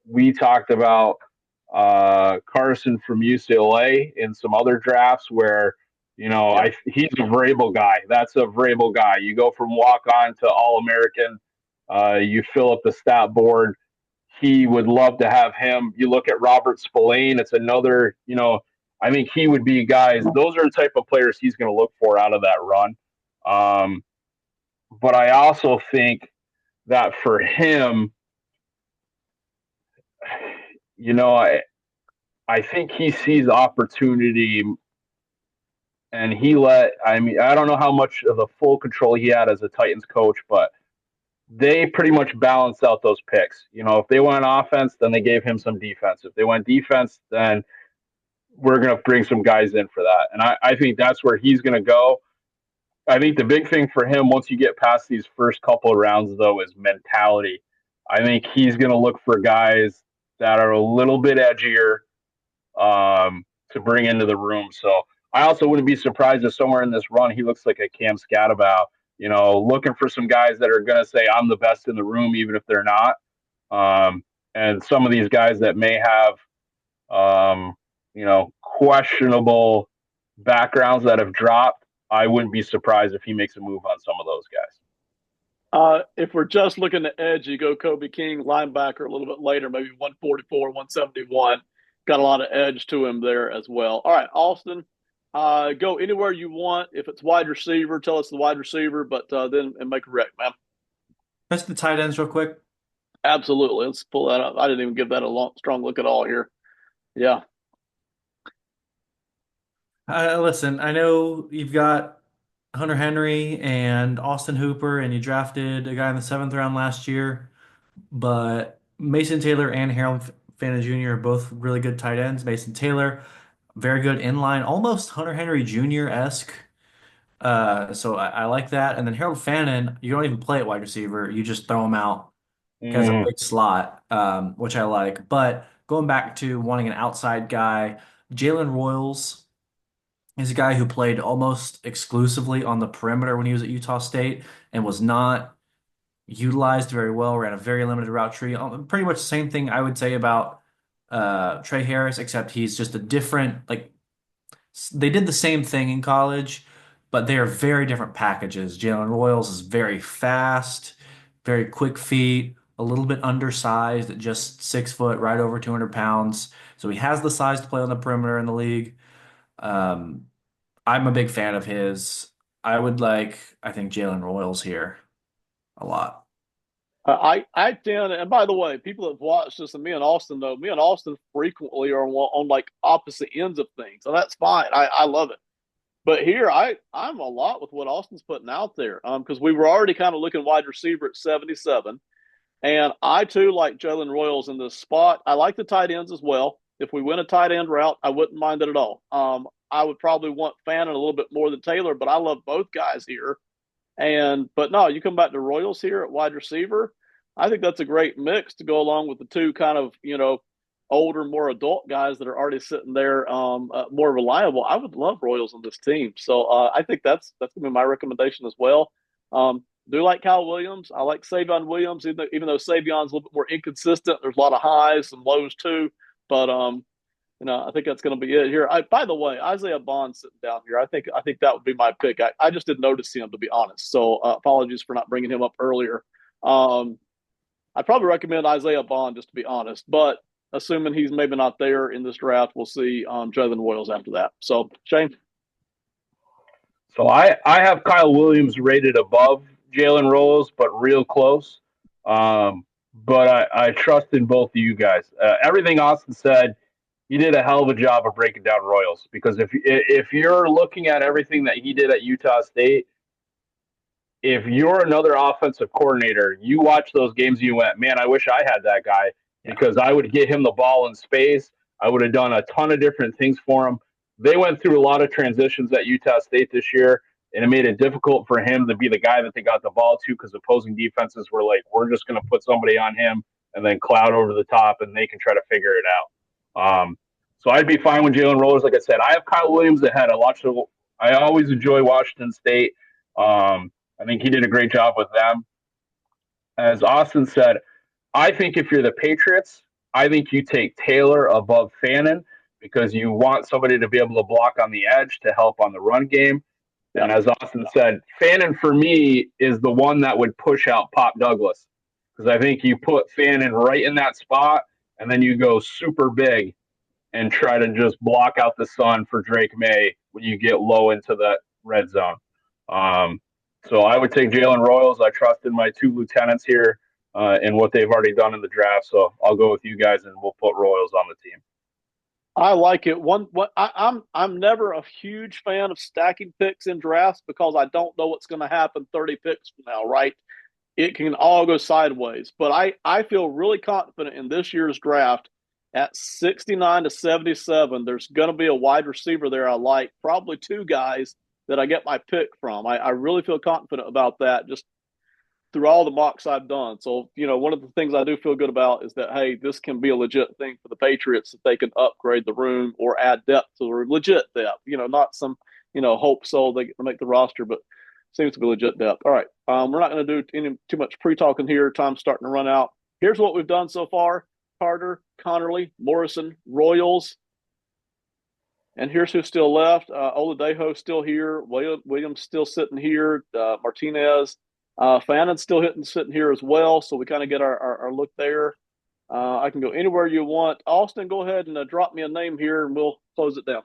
B: We talked about Carson from UCLA in some other drafts where, he's a Vrabel guy. That's a Vrabel guy. You go from walk on to All American. You fill up the stat board. He would love to have him. You look at Robert Spillane. It's another, I think he would be guys. Those are the type of players he's going to look for out of that run. But I also think that for him, I think he sees opportunity and I don't know how much of the full control he had as a Titans coach, but they pretty much balanced out those picks. If they went offense, then they gave him some defense. If they went defense, then we're going to bring some guys in for that. And I think that's where he's going to go. I think the big thing for him, once you get past these first couple of rounds, though, is mentality. I think he's going to look for guys that are a little bit edgier to bring into the room. So I also wouldn't be surprised if somewhere in this run he looks like a Cam Scadabow, looking for some guys that are going to say I'm the best in the room, even if they're not. And some of these guys that may have, questionable backgrounds that have dropped, I wouldn't be surprised if he makes a move on some of those guys.
A: If we're just looking at edge, you go Kobe King, linebacker, a little bit later, maybe 144, 171. Got a lot of edge to him there as well. All right, Austin, go anywhere you want. If it's wide receiver, tell us the wide receiver, but then and make a rec, man.
C: That's the tight ends real quick.
A: Absolutely. Let's pull that up. I didn't even give that a strong look at all here. Yeah.
C: Listen, I know you've got Hunter Henry and Austin Hooper, and you drafted a guy in the seventh round last year, but Mason Taylor and Harold Fana Jr. are both really good tight ends. Mason Taylor, very good inline, almost Hunter Henry Jr.-esque. So I like that. And then Harold Fannin, you don't even play at wide receiver. You just throw him out as a
B: Mm,
C: big slot, which I like. But going back to wanting an outside guy, Jalen Royals is a guy who played almost exclusively on the perimeter when he was at Utah State and was not utilized very well, ran a very limited route tree. Pretty much the same thing I would say about Trey Harris, except he's just a different, like, they did the same thing in college, but they are very different packages. Jalen Royals is very fast, very quick feet, a little bit undersized at just 6 foot, right over 200 pounds. So he has the size to play on the perimeter in the league. Um, I'm a big fan of his. I think Jalen Royals here a lot.
A: I tend, and by the way, people that have watched this, and me and Austin know, me and Austin frequently are on like opposite ends of things, so that's fine. I love it. But here, I'm a lot with what Austin's putting out there, because we were already kind of looking wide receiver at 77, and I too like Jalen Royals in this spot. I like the tight ends as well. If we win a tight end route, I wouldn't mind it at all. I would probably want Fannin a little bit more than Taylor, but I love both guys here. And but no, you come back to Royals here at wide receiver. I think that's a great mix to go along with the two kind of older, more adult guys that are already sitting there, more reliable. I would love Royals on this team, so I think that's gonna be my recommendation as well. Do like Kyle Williams. I like Savion Williams, even though Savion's a little bit more inconsistent. There's a lot of highs and lows too, but I think that's going to be it here. By the way, Isaiah Bond sitting down here. I think that would be my pick. I just didn't notice him, to be honest. So apologies for not bringing him up earlier. Um, I'd probably recommend Isaiah Bond, just to be honest. But assuming he's maybe not there in this draft, we'll see Jalen Royals after that. So Shane.
B: So I have Kyle Williams rated above Jalen Rose, but real close. But I trust in both of you guys. Everything Austin said, he did a hell of a job of breaking down Royals because if you're looking at everything that he did at Utah State, if you're another offensive coordinator, you watch those games, you went, man, I wish I had that guy because I would get him the ball in space. I would have done a ton of different things for him. They went through a lot of transitions at Utah State this year, and it made it difficult for him to be the guy that they got the ball to because opposing defenses were like, we're just going to put somebody on him and then cloud over the top, and they can try to figure it out. So I'd be fine with Jalen Rose. Like I said, I have Kyle Williams ahead. I always enjoy Washington State. I think he did a great job with them. As Austin said, I think if you're the Patriots, I think you take Taylor above Fannin because you want somebody to be able to block on the edge to help on the run game.
A: Yeah.
B: And as Austin said, Fannin for me is the one that would push out Pop Douglas because I think you put Fannin right in that spot and then you go super big and try to just block out the sun for Drake May when you get low into that red zone. Um, so I would take Jalen Royals. I trust in my two lieutenants here and what they've already done in the draft. So I'll go with you guys, and we'll put Royals on the team.
A: I like it. I'm never a huge fan of stacking picks in drafts because I don't know what's going to happen 30 picks from now, right? It can all go sideways. But I feel really confident in this year's draft at 69 to 77. There's going to be a wide receiver there I like, probably two guys that I get my pick from. I really feel confident about that just through all the mocks I've done. So, one of the things I do feel good about is that, hey, this can be a legit thing for the Patriots that they can upgrade the room or add depth to the legit depth, not some, hope so they get to make the roster, but seems to be legit depth. All right. We're not going to do too much pre-talking here. Time's starting to run out. Here's what we've done so far. Carter, Connerly, Morrison, Royals. And here's who's still left. Oladejo's still here. Williams still sitting here. Martinez. Fannon's still sitting here as well. So we kind of get our look there. I can go anywhere you want. Austin, go ahead and drop me a name here and we'll close it down.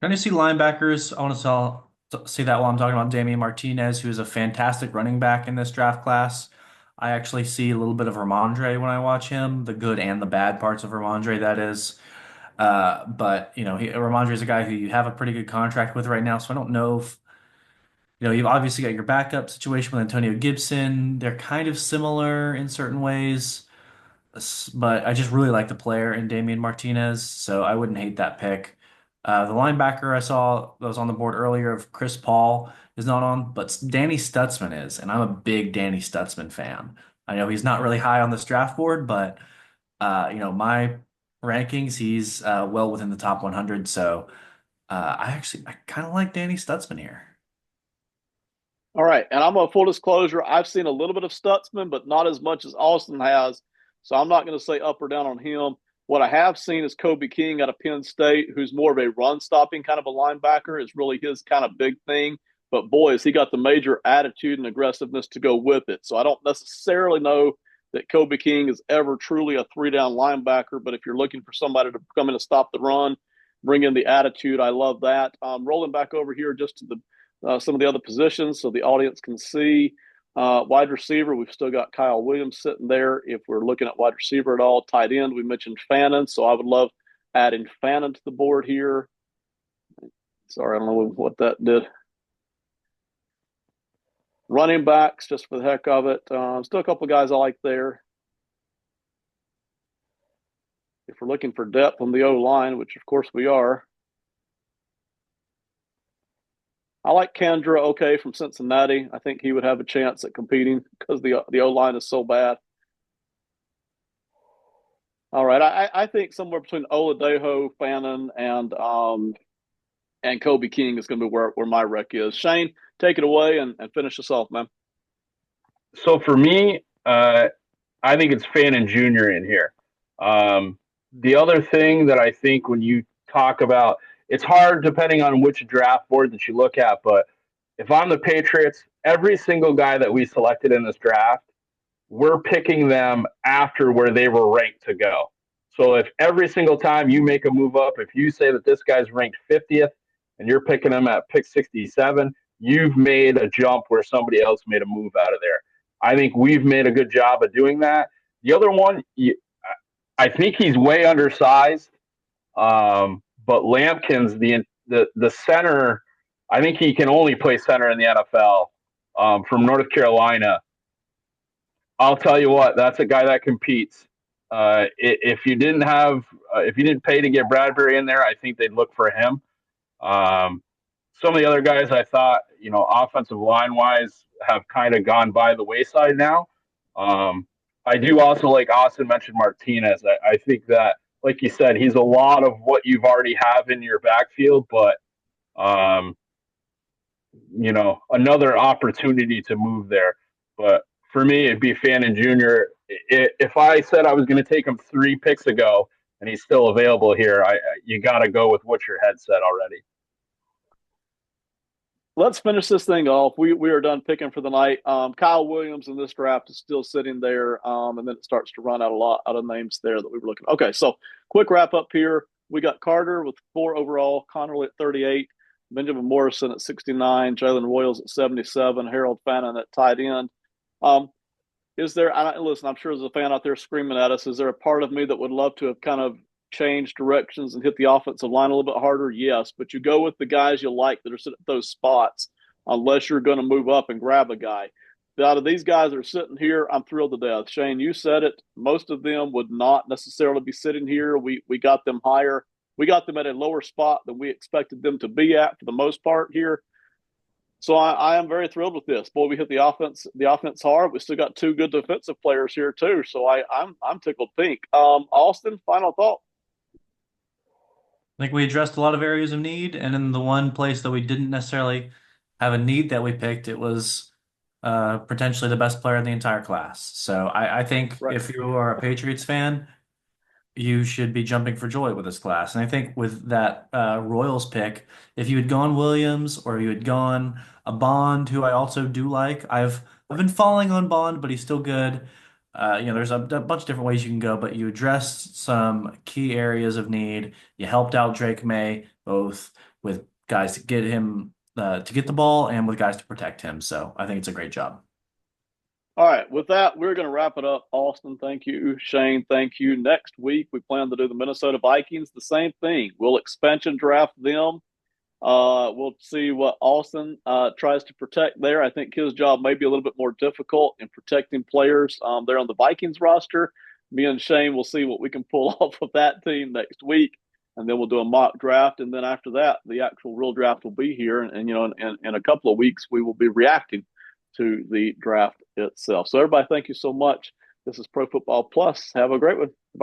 C: Can you see linebackers? I want see that while I'm talking about Damian Martinez, who is a fantastic running back in this draft class. I actually see a little bit of Ramondre when I watch him, the good and the bad parts of Ramondre, that is. But Ramondre is a guy who you have a pretty good contract with right now, so I don't know if you've obviously got your backup situation with Antonio Gibson. They're kind of similar in certain ways, but I just really like the player in Damian Martinez, so I wouldn't hate that pick. The linebacker I saw that was on the board earlier of Chris Paul is not on, but Danny Stutzman is, and I'm a big Danny Stutzman fan. I know he's not really high on this draft board, but my rankings, he's well within the top 100. So I kind of like Danny Stutzman here.
A: All right. And I'm a full disclosure. I've seen a little bit of Stutzman, but not as much as Austin has. So I'm not going to say up or down on him. What I have seen is Kobe King out of Penn State, who's more of a run stopping kind of a linebacker, is really his kind of big thing. But boy, has he got the major attitude and aggressiveness to go with it. So I don't necessarily know that Kobe King is ever truly a 3 down linebacker. But if you're looking for somebody to come in and stop the run, bring in the attitude, I love that. Rolling back over here just to the some of the other positions so the audience can see. Wide receiver, we've still got Kyle Williams sitting there. If we're looking at wide receiver at all, tight end, we mentioned Fannin, so I would love adding Fannin to the board here. Sorry, I don't know what that did. Running backs, just for the heck of it. Still a couple of guys I like there. If we're looking for depth on the O-line, which of course we are, I like Kendra, okay, from Cincinnati. I think he would have a chance at competing because the O line is so bad. All right, I think somewhere between Oladejo, Fannin, and Kobe King is going to be where my rec is. Shane, take it away and finish us off, man.
B: So for me, I think it's Fannin Jr. in here. The other thing that I think when you talk about, it's hard depending on which draft board that you look at, but if I'm the Patriots, every single guy that we selected in this draft, we're picking them after where they were ranked to go. So if every single time you make a move up, if you say that this guy's ranked 50th and you're picking him at pick 67, you've made a jump where somebody else made a move out of there. I think we've made a good job of doing that. The other one, I think he's way undersized, but Lampkins, the center, I think he can only play center in the NFL from North Carolina. I'll tell you what, that's a guy that competes. If you didn't pay to get Bradbury in there, I think they'd look for him. Some of the other guys I thought, offensive line wise, have kind of gone by the wayside now. I do also, like Austin mentioned, Martinez. I think that, like you said, he's a lot of what you've already have in your backfield, but another opportunity to move there. But for me, it'd be Fannin Jr. If I said I was going to take him 3 picks ago and he's still available here, you got to go with what your head said already.
A: Let's finish this thing off. We are done picking for the night. Kyle Williams in this draft is still sitting there, and then it starts to run out a lot out of names there that we were looking at. Okay, so quick wrap up here. We got Carter with 4 overall, Connerly at 38, Benjamin Morrison at 69, Jalen Royals at 77, Harold Fannin at tight end. Is there, listen, I'm sure there's a fan out there screaming at us. Is there a part of me that would love to have kind of changed directions and hit the offensive line a little bit harder? Yes, but you go with the guys you like that are sitting at those spots unless you're going to move up and grab a guy. Out of these guys that are sitting here, I'm thrilled to death. Shane, you said it. Most of them would not necessarily be sitting here. We got them higher. We got them at a lower spot than we expected them to be at for the most part here. So I am very thrilled with this. Boy, we hit the offense hard. We still got 2 good defensive players here too. So I'm tickled pink. Austin, final thought.
C: I think we addressed a lot of areas of need, and in the one place that we didn't necessarily have a need that we picked, it was potentially the best player in the entire class. So I think
A: Right.
C: if you are a Patriots fan, you should be jumping for joy with this class. And I think with that Royals pick, if you had gone Williams or you had gone a Bond, who I also do like, I've been falling on Bond, but he's still good. There's a bunch of different ways you can go, but you addressed some key areas of need. You helped out Drake May both with guys to get him to get the ball and with guys to protect him. So I think it's a great job.
A: All right, with that, we're going to wrap it up. Austin, thank you. Shane, thank you. Next week, we plan to do the Minnesota Vikings. The same thing. We'll expansion draft them. We'll see what Austin tries to protect there. I think his job may be a little bit more difficult in protecting players there on the Vikings roster. Me and Shane will see what we can pull off of that team next week, and then we'll do a mock draft. And then after that, the actual real draft will be here. And in a couple of weeks, we will be reacting to the draft itself. So everybody, thank you so much. This is Pro Football Plus. Have a great one.